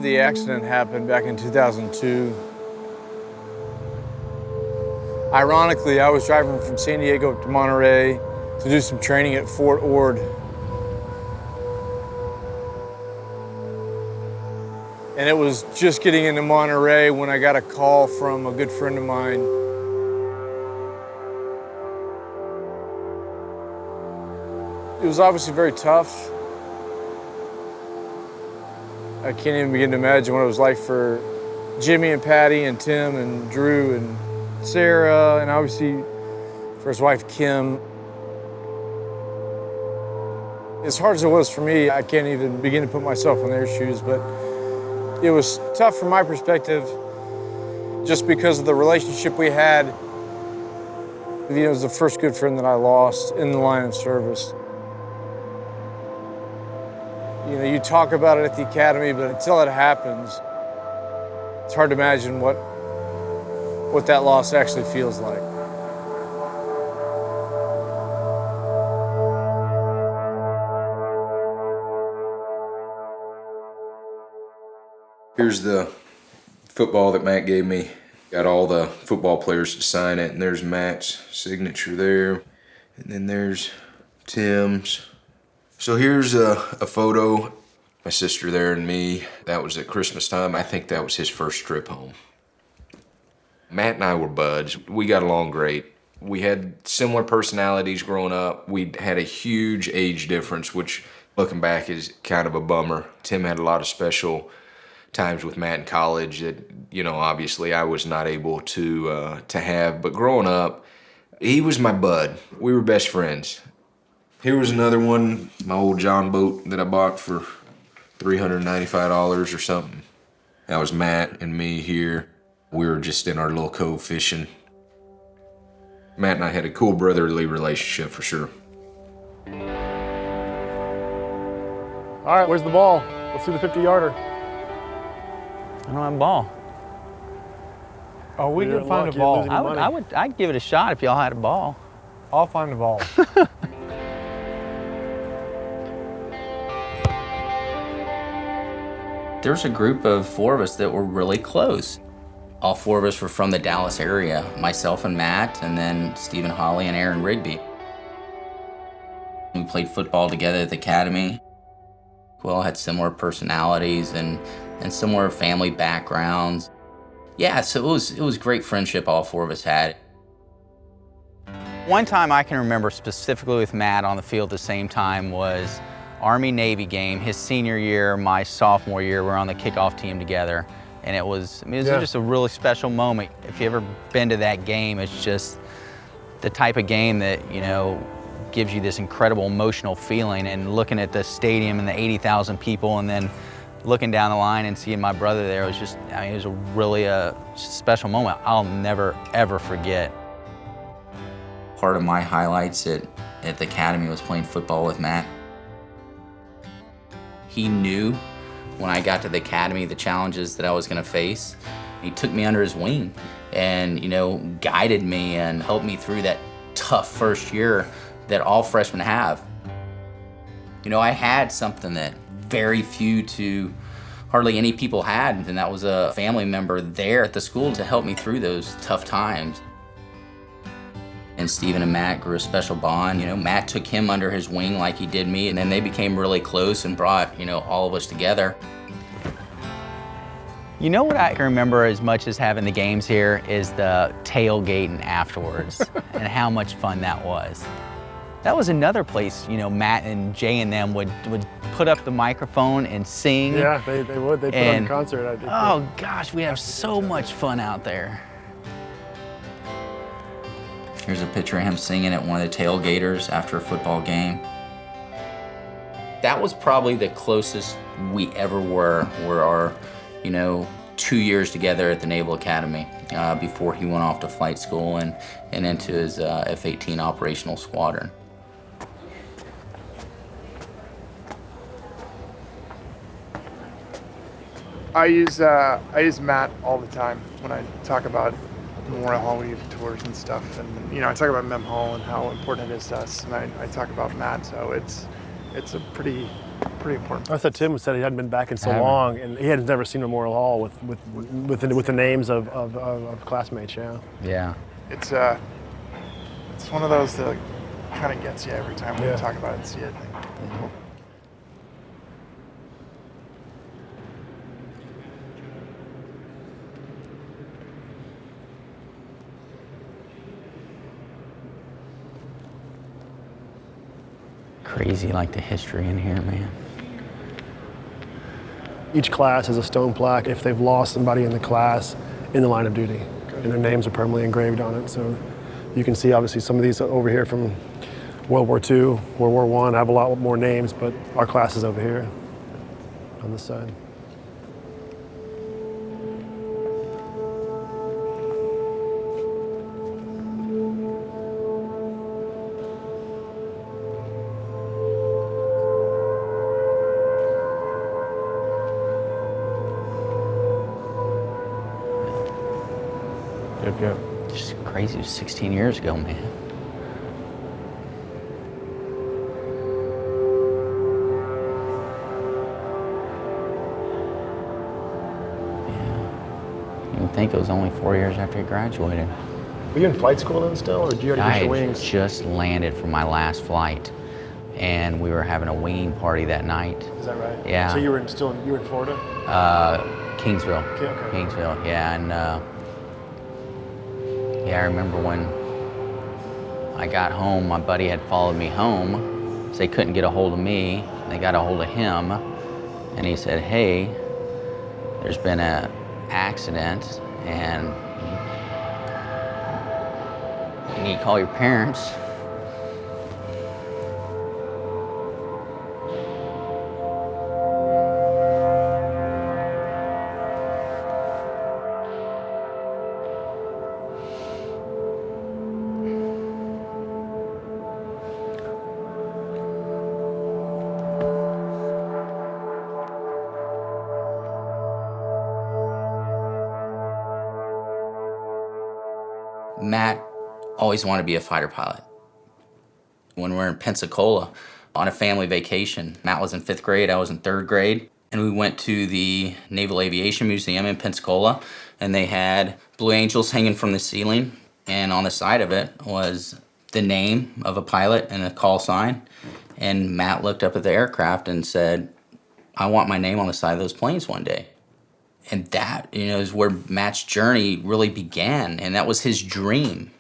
The accident happened back in 2002. Ironically, I was driving from San Diego to Monterey to do some training at Fort Ord. And it was just getting into Monterey when I got a call from a good friend of mine. It was obviously very tough. I can't even begin to imagine what it was like for Jimmy and Patty and Tim and Drew and Sarah, and obviously for his wife, Kim. As hard as it was for me, I can't even begin to put myself in their shoes, but it was tough from my perspective just because of the relationship we had. It was the first good friend that I lost in the line of service. You talk about it at the academy, but until it happens, it's hard to imagine what that loss actually feels like. Here's the football that Matt gave me. Got all the football players to sign it, and there's Matt's signature there. And then there's Tim's. So here's a photo, my sister there and me. That was at Christmas time. I think that was his first trip home. Matt and I were buds. We got along great. We had similar personalities growing up. We had a huge age difference, which looking back is kind of a bummer. Tim had a lot of special times with Matt in college that, obviously I was not able to have. But growing up, he was my bud. We were best friends. Here was another one, my old John boat that I bought for $395 or something. That was Matt and me here. We were just in our little cove fishing. Matt and I had a cool brotherly relationship for sure. All right, where's the ball? Let's see the 50-yarder. I don't have a ball. Oh, we can find a ball. I'd give it a shot if y'all had a ball. I'll find a ball. There's a group of 4 of us that were really close. All 4 of us were from the Dallas area, myself and Matt, and then Stephen Hawley and Aaron Rigby. We played football together at the academy. We all had similar personalities and similar family backgrounds. Yeah, so it was great friendship all 4 of us had. One time I can remember specifically with Matt on the field at the same time was Army-Navy game, his senior year, my sophomore year. We're on the kickoff team together. And it was just a really special moment. If you've ever been to that game, it's just the type of game that, gives you this incredible emotional feeling. And looking at the stadium and the 80,000 people and then looking down the line and seeing my brother there, it was a really special moment I'll never, ever forget. Part of my highlights at the academy was playing football with Matt. He knew when I got to the academy the challenges that I was going to face. He took me under his wing and, guided me and helped me through that tough first year that all freshmen have. I had something that very few to hardly any people had, and that was a family member there at the school to help me through those tough times. And Stephen and Matt grew a special bond. Matt took him under his wing like he did me, and then they became really close and brought, all of us together. What I can remember as much as having the games here is the tailgating afterwards and how much fun that was. That was another place, Matt and Jay and them would put up the microphone and sing. Yeah, they would. They put on a concert. I did. Oh gosh, we have so much fun out there. Here's a picture of him singing at one of the tailgaters after a football game. That was probably the closest we ever were our, 2 years together at the Naval Academy before he went off to flight school and into his F-18 operational squadron. I use Matt all the time when I talk about Memorial Hall Week tours and stuff, and I talk about Mem Hall and how important it is to us, and I talk about Matt. So it's a pretty pretty important. I thought Tim said he hadn't been back in so long, and he had never seen Memorial Hall with the names of classmates. Yeah. Yeah. It's one of those that kind of gets you every time we talk about it and see it. Crazy, like the history in here, man. Each class has a stone plaque if they've lost somebody in the class in the line of duty, and their names are permanently engraved on it. So you can see obviously some of these over here from World War II, World War I have a lot more names, but our class is over here on this side. Yep. Just crazy. It was 16 years ago, man. Yeah. You would think it was only 4 years after he graduated. Were you in flight school then still, or did you already I get your had wings? just landed from my last flight, and we were having a winging party that night. Is that right? Yeah. So you were in Florida? Kingsville. Okay. Kingsville, yeah, and yeah, I remember when I got home, my buddy had followed me home, so they couldn't get a hold of me. They got a hold of him, and he said, hey, there's been an accident, and you need to call your parents. Matt always wanted to be a fighter pilot. When we were in Pensacola on a family vacation, Matt was in 5th grade, I was in 3rd grade, and we went to the Naval Aviation Museum in Pensacola, and they had Blue Angels hanging from the ceiling, and on the side of it was the name of a pilot and a call sign, and Matt looked up at the aircraft and said, I want my name on the side of those planes one day. And that, is where Matt's journey really began, and that was his dream.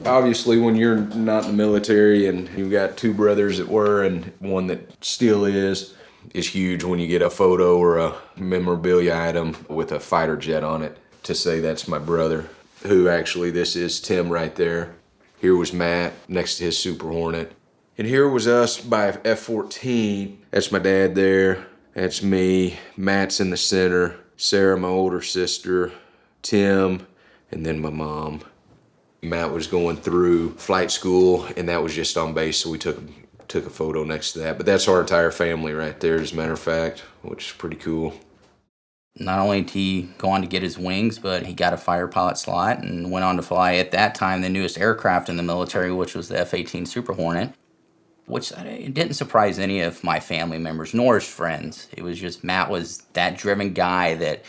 Obviously, when you're not in the military and you've got 2 brothers that were and one that still is, it's huge when you get a photo or a memorabilia item with a fighter jet on it to say that's my brother, who actually, this is Tim right there. Here was Matt next to his Super Hornet. And here was us by F-14. That's my dad there. That's me. Matt's in the center. Sarah, my older sister. Tim, and then my mom. Matt was going through flight school, and that was just on base, so we took a photo next to that. But that's our entire family right there, as a matter of fact, which is pretty cool. Not only did he go on to get his wings, but he got a fighter pilot slot and went on to fly, at that time, the newest aircraft in the military, which was the F-18 Super Hornet, which didn't surprise any of my family members, nor his friends. It was just Matt was that driven guy that,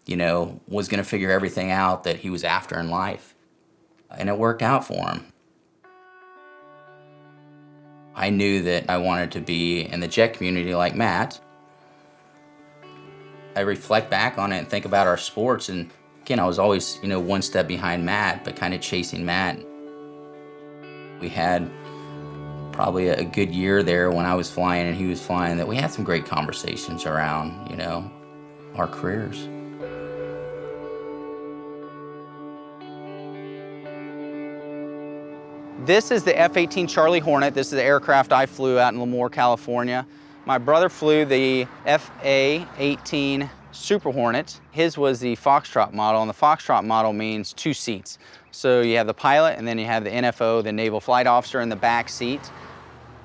was going to figure everything out that he was after in life. And it worked out for him. I knew that I wanted to be in the jet community like Matt. I reflect back on it and think about our sports, and again, I was always, one step behind Matt, but kind of chasing Matt. We had probably a good year there when I was flying and he was flying, that we had some great conversations around, our careers. This is the F-18 Charlie Hornet. This is the aircraft I flew out in Lemoore, California. My brother flew the FA-18 Super Hornet. His was the Foxtrot model, and the Foxtrot model means 2 seats. So you have the pilot, and then you have the NFO, the Naval Flight Officer, in the back seat.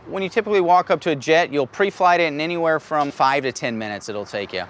When you typically walk up to a jet, you'll pre-flight it in anywhere from 5 to 10 minutes it'll take you.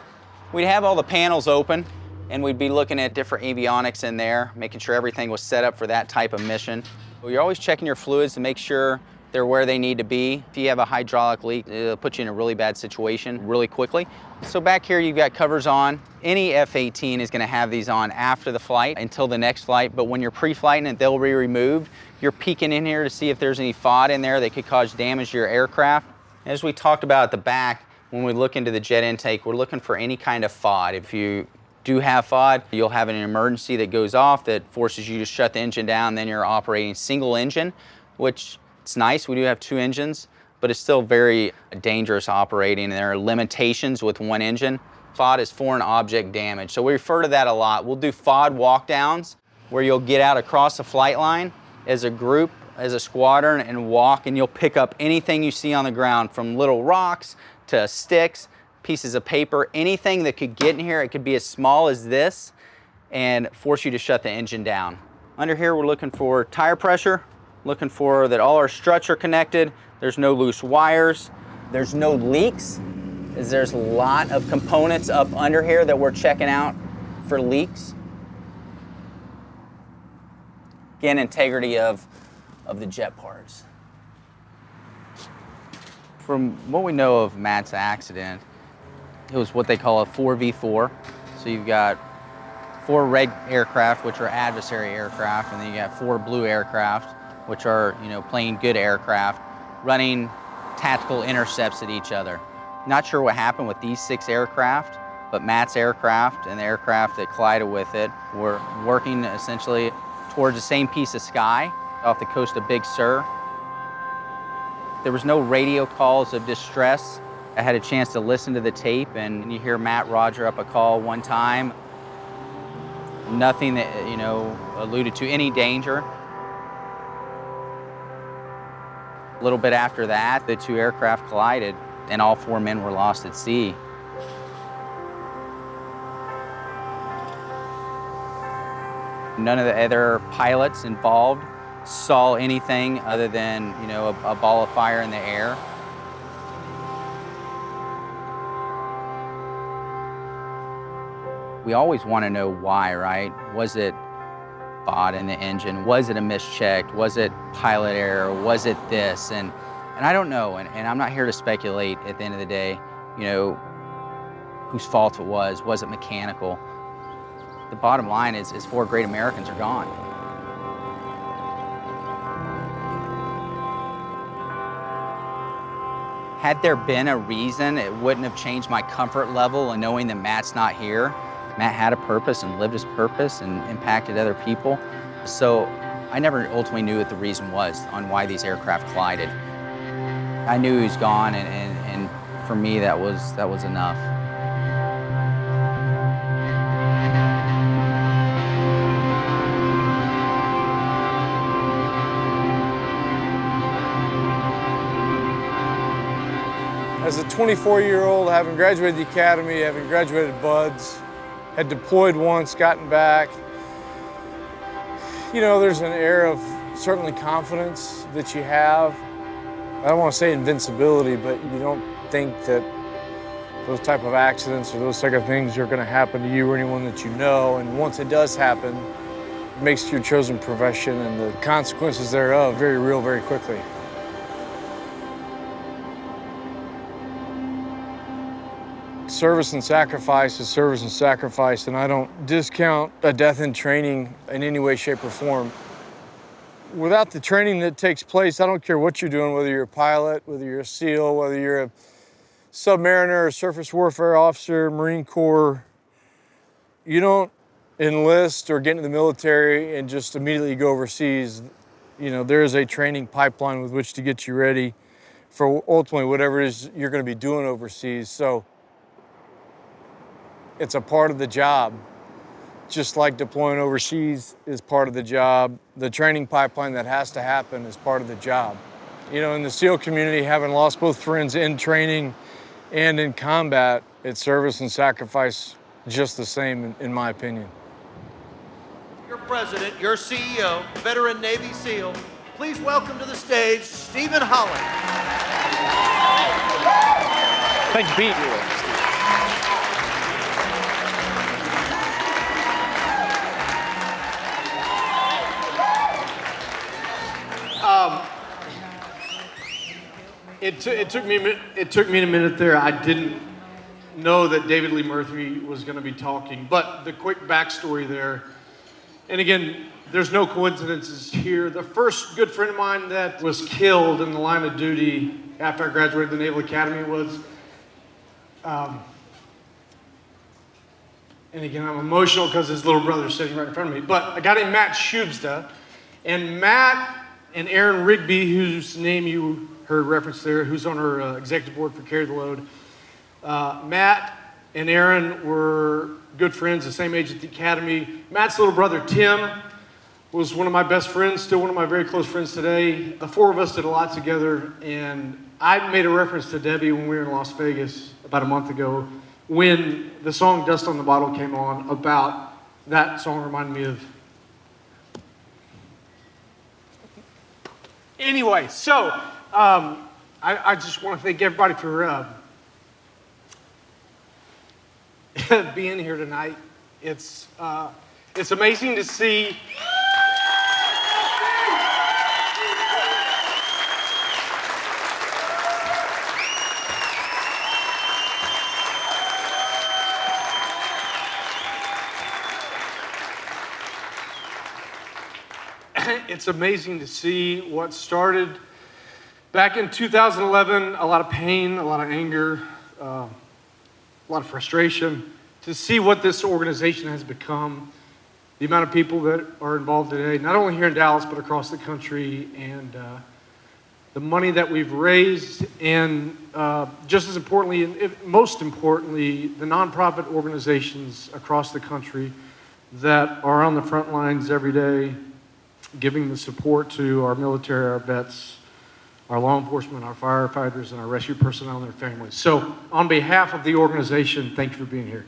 We'd have all the panels open, and we'd be looking at different avionics in there, making sure everything was set up for that type of mission. You're always checking your fluids to make sure they're where they need to be. If you have a hydraulic leak, it'll put you in a really bad situation really quickly. So back here you've got covers on. Any F-18 is gonna have these on after the flight until the next flight, but when you're pre-flighting it, they'll be removed. You're peeking in here to see if there's any FOD in there that could cause damage to your aircraft. As we talked about at the back, when we look into the jet intake, we're looking for any kind of FOD. If you do have FOD, you'll have an emergency that goes off that forces you to shut the engine down, then you're operating single engine, which it's nice, we do have 2 engines, but it's still very dangerous operating, and there are limitations with 1 engine. FOD is foreign object damage, so we refer to that a lot. We'll do FOD walkdowns, where you'll get out across the flight line as a group, as a squadron, and walk, and you'll pick up anything you see on the ground, from little rocks to sticks, pieces of paper, anything that could get in here. It could be as small as this and force you to shut the engine down. Under here we're looking for tire pressure, looking for that all our struts are connected, there's no loose wires, there's no leaks, as there's a lot of components up under here that we're checking out for leaks. Again, integrity of the jet parts. From what we know of Matt's accident, it was what they call a 4v4. So you've got 4 red aircraft, which are adversary aircraft, and then you got 4 blue aircraft, which are, you know, plain good aircraft, running tactical intercepts at each other. Not sure what happened with these 6 aircraft, but Matt's aircraft and the aircraft that collided with it were working essentially towards the same piece of sky off the coast of Big Sur. There was no radio calls of distress. I had a chance to listen to the tape, and you hear Matt roger up a call one time. Nothing that, you know, alluded to any danger. A little bit after that, the 2 aircraft collided, and all 4 men were lost at sea. None of the other pilots involved saw anything other than, you know, a ball of fire in the air. We always want to know why, right? Was it FOD in the engine? Was it a mischeck? Was it pilot error? Was it this? And I don't know, and I'm not here to speculate at the end of the day, you know, whose fault it was. Was it mechanical? The bottom line is 4 great Americans are gone. Had there been a reason, it wouldn't have changed my comfort level in knowing that Matt's not here. Matt had a purpose and lived his purpose and impacted other people. So I never ultimately knew what the reason was on why these aircraft collided. I knew he was gone, and for me that was enough. As a 24-year-old, having graduated the academy, having graduated BUDS, had deployed once, gotten back, you know, there's an air of certainly confidence that you have. I don't want to say invincibility, but you don't think that those type of accidents or those type of things are going to happen to you or anyone that you know. And once it does happen, it makes your chosen profession and the consequences thereof very real very quickly. Service and sacrifice is service and sacrifice, and I don't discount a death in training in any way, shape, or form. Without the training that takes place, I don't care what you're doing, whether you're a pilot, whether you're a SEAL, whether you're a submariner, a surface warfare officer, Marine Corps, you don't enlist or get into the military and just immediately go overseas. You know, there is a training pipeline with which to get you ready for ultimately whatever it is you're going to be doing overseas. So it's a part of the job. Just like deploying overseas is part of the job, the training pipeline that has to happen is part of the job. You know, in the SEAL community, having lost both friends in training and in combat, it's service and sacrifice just the same, in my opinion. Your president, your CEO, veteran Navy SEAL, please welcome to the stage Stephen Holland. Thank you, Pete. It took me a minute there. I didn't know that David Lee Murphy was going to be talking, but the quick backstory there, and again, there's no coincidences here. The first good friend of mine that was killed in the line of duty after I graduated the Naval Academy was, and again, I'm emotional because his little brother's sitting right in front of me, but a guy named Matt Shubzda, and Matt and Aaron Rigby, whose name you heard reference there, who's on our executive board for Carry the Load. Matt and Aaron were good friends, the same age at the academy. Matt's little brother, Tim, was one of my best friends, still one of my very close friends today. The four of us did a lot together, and I made a reference to Debbie when we were in Las Vegas about a month ago when the song Dust on the Bottle came on. About that song reminded me of. Anyway, so I just want to thank everybody for being here tonight. It's amazing to see. It's amazing to see what started back in 2011, a lot of pain, a lot of anger, a lot of frustration, to see what this organization has become, the amount of people that are involved today, not only here in Dallas, but across the country, and the money that we've raised, and just as importantly, and most importantly, the nonprofit organizations across the country that are on the front lines every day, giving the support to our military, our vets, our law enforcement, our firefighters, and our rescue personnel and their families. So on behalf of the organization, thank you for being here.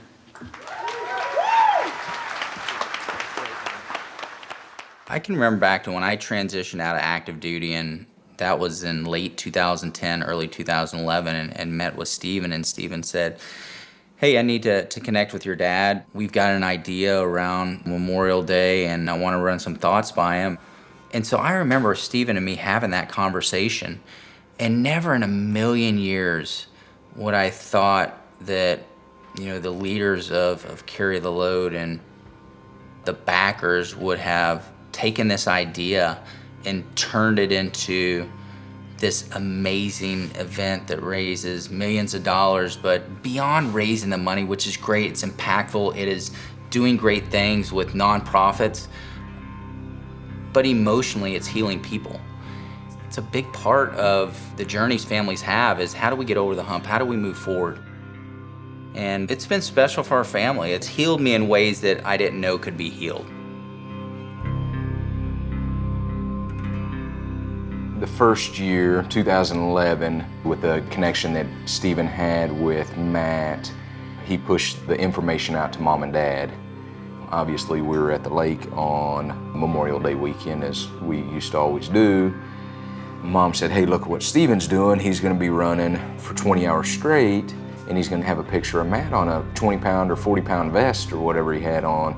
I can remember back to when I transitioned out of active duty, and that was in late 2010, early 2011, and met with Steven, and Steven said, hey, I need to connect with your dad. We've got an idea around Memorial Day, and I want to run some thoughts by him. And so I remember Steven and me having that conversation, and never in a million years would I thought that, you know, the leaders of Carry the Load and the backers would have taken this idea and turned it into this amazing event that raises millions of dollars, but beyond raising the money, which is great, it's impactful, it is doing great things with nonprofits, but emotionally it's healing people. It's a big part of the journeys families have, is how do we get over the hump, how do we move forward? And it's been special for our family. It's healed me in ways that I didn't know could be healed. The first year, 2011, with the connection that Steven had with Matt, he pushed the information out to Mom and Dad. Obviously, we were at the lake on Memorial Day weekend, as we used to always do. Mom said, hey, look what Steven's doing. He's gonna be running for 20 hours straight, and he's gonna have a picture of Matt on a 20-pound or 40-pound vest or whatever he had on.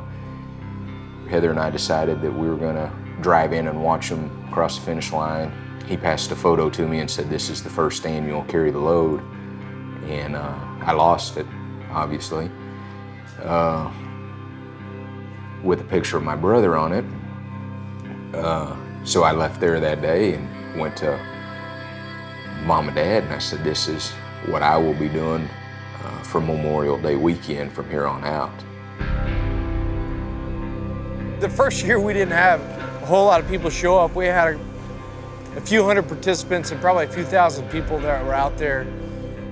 Heather and I decided that we were gonna drive in and watch him cross the finish line. He passed a photo to me and said, this is the first annual Carry the Load. And I lost it, obviously, with a picture of my brother on it. So I left there that day and went to Mom and Dad, and I said, this is what I will be doing for Memorial Day weekend from here on out. The first year we didn't have a whole lot of people show up. We had a few hundred participants and probably a few thousand people that were out there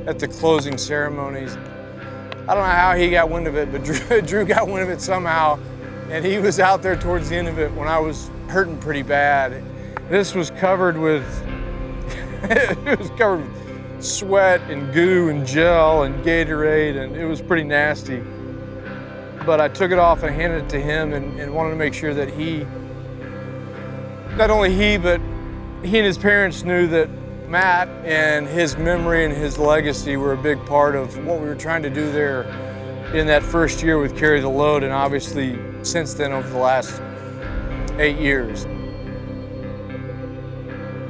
at the closing ceremonies. I don't know how he got wind of it, but Drew got wind of it somehow, and he was out there towards the end of it when I was hurting pretty bad. This was covered with, it was covered with sweat and goo and gel and Gatorade, and it was pretty nasty. But I took it off and handed it to him and wanted to make sure that he, not only he, but he and his parents knew that Matt and his memory and his legacy were a big part of what we were trying to do there in that first year with Carry the Load, and obviously since then over the last 8 years.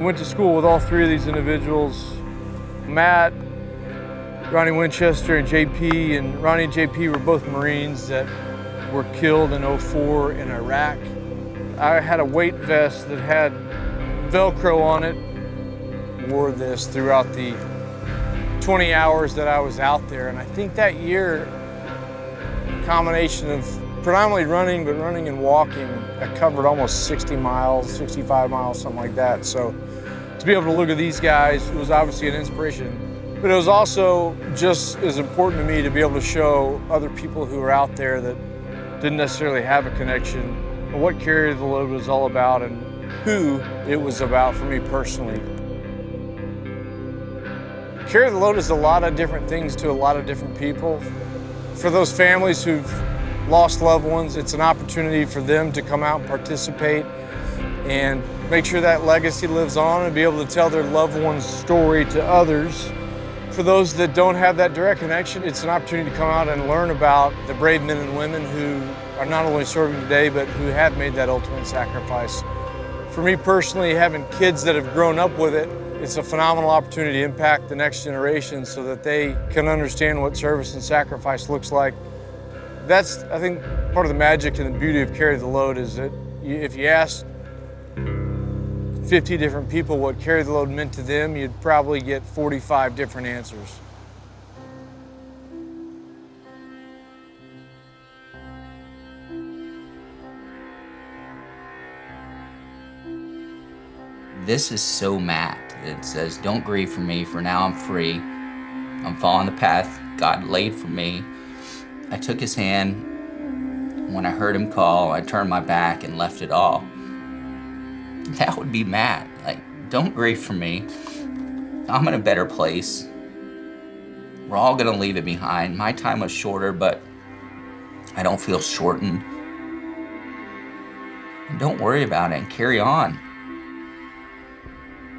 I went to school with all three of these individuals. Matt, Ronnie Winchester, and JP, and Ronnie and JP were both Marines that were killed in '04 in Iraq. I had a weight vest that had Velcro on it. Wore this throughout the 20 hours that I was out there, and I think that year, a combination of predominantly running, but running and walking, I covered almost 60 miles, 65 miles, something like that. So to be able to look at these guys, it was obviously an inspiration. But it was also just as important to me to be able to show other people who are out there that didn't necessarily have a connection what Carry the Load was all about and who it was about for me personally. Carry the Load is a lot of different things to a lot of different people. For those families who've lost loved ones, it's an opportunity for them to come out and participate and make sure that legacy lives on and be able to tell their loved one's story to others. For those that don't have that direct connection, it's an opportunity to come out and learn about the brave men and women who are not only serving today, but who have made that ultimate sacrifice. For me personally, having kids that have grown up with it, it's a phenomenal opportunity to impact the next generation so that they can understand what service and sacrifice looks like. That's, I think, part of the magic and the beauty of Carry the Load is that if you ask 50 different people what Carry the Load meant to them, you'd probably get 45 different answers. This is so Matt. It says, don't grieve for me, for now I'm free. I'm following the path God laid for me. I took his hand. When I heard him call, I turned my back and left it all. That would be Matt. Like, don't grieve for me. I'm in a better place. We're all gonna leave it behind. My time was shorter, but I don't feel shortened. And don't worry about it and carry on.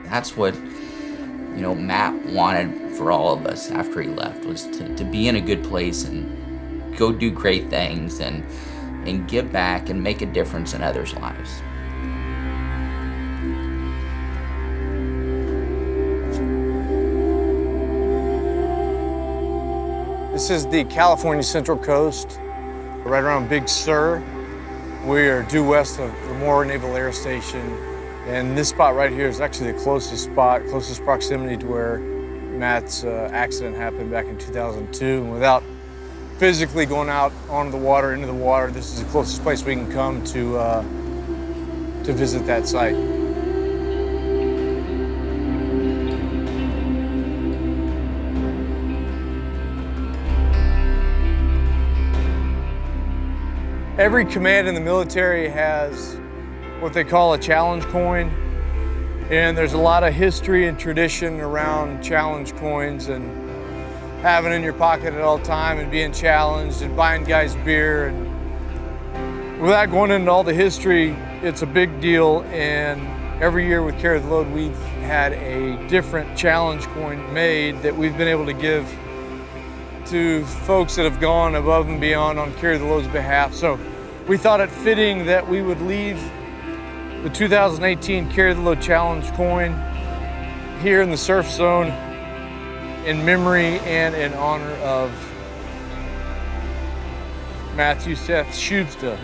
That's what, you know, Matt wanted for all of us after he left, was to be in a good place and go do great things and give back and make a difference in others' lives. This is the California Central Coast, right around Big Sur. We are due west of Lemoore Naval Air Station. And this spot right here is actually the closest spot, closest proximity to where Matt's accident happened back in 2002. And without physically going out onto the water, into the water, this is the closest place we can come to visit that site. Every command in the military has what they call a challenge coin. And there's a lot of history and tradition around challenge coins and having it in your pocket at all time and being challenged and buying guys beer. And without going into all the history, it's a big deal. And every year with Carry the Load, we've had a different challenge coin made that we've been able to give to folks that have gone above and beyond on Carry the Load's behalf. So we thought it fitting that we would leave the 2018 Carry the Load Challenge coin here in the surf zone in memory and in honor of Matthew Seth Shubzda.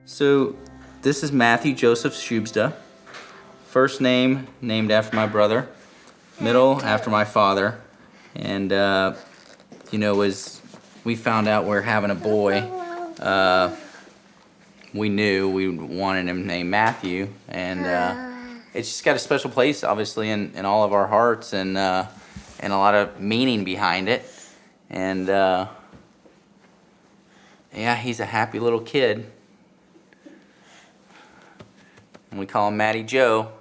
So this is Matthew Joseph Shubzda. First name named after my brother, middle after my father, and you know, was we found out we're having a boy, we knew we wanted him named Matthew, and it's just got a special place, obviously, in all of our hearts, and a lot of meaning behind it. And yeah, he's a happy little kid. And we call him Matty Joe.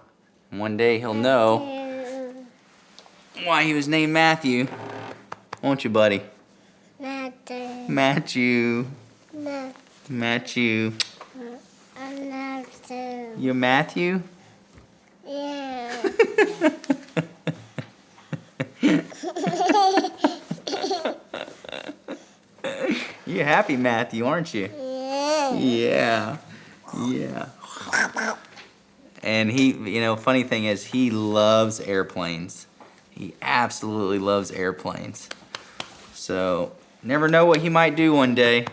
And one day he'll know why he was named Matthew. Won't you, buddy? Matthew. Matthew. You're Matthew? Yeah. You're happy, Matthew, aren't you? Yeah. Yeah. And he, you know, funny thing is, he loves airplanes. He absolutely loves airplanes. So, never know what he might do one day.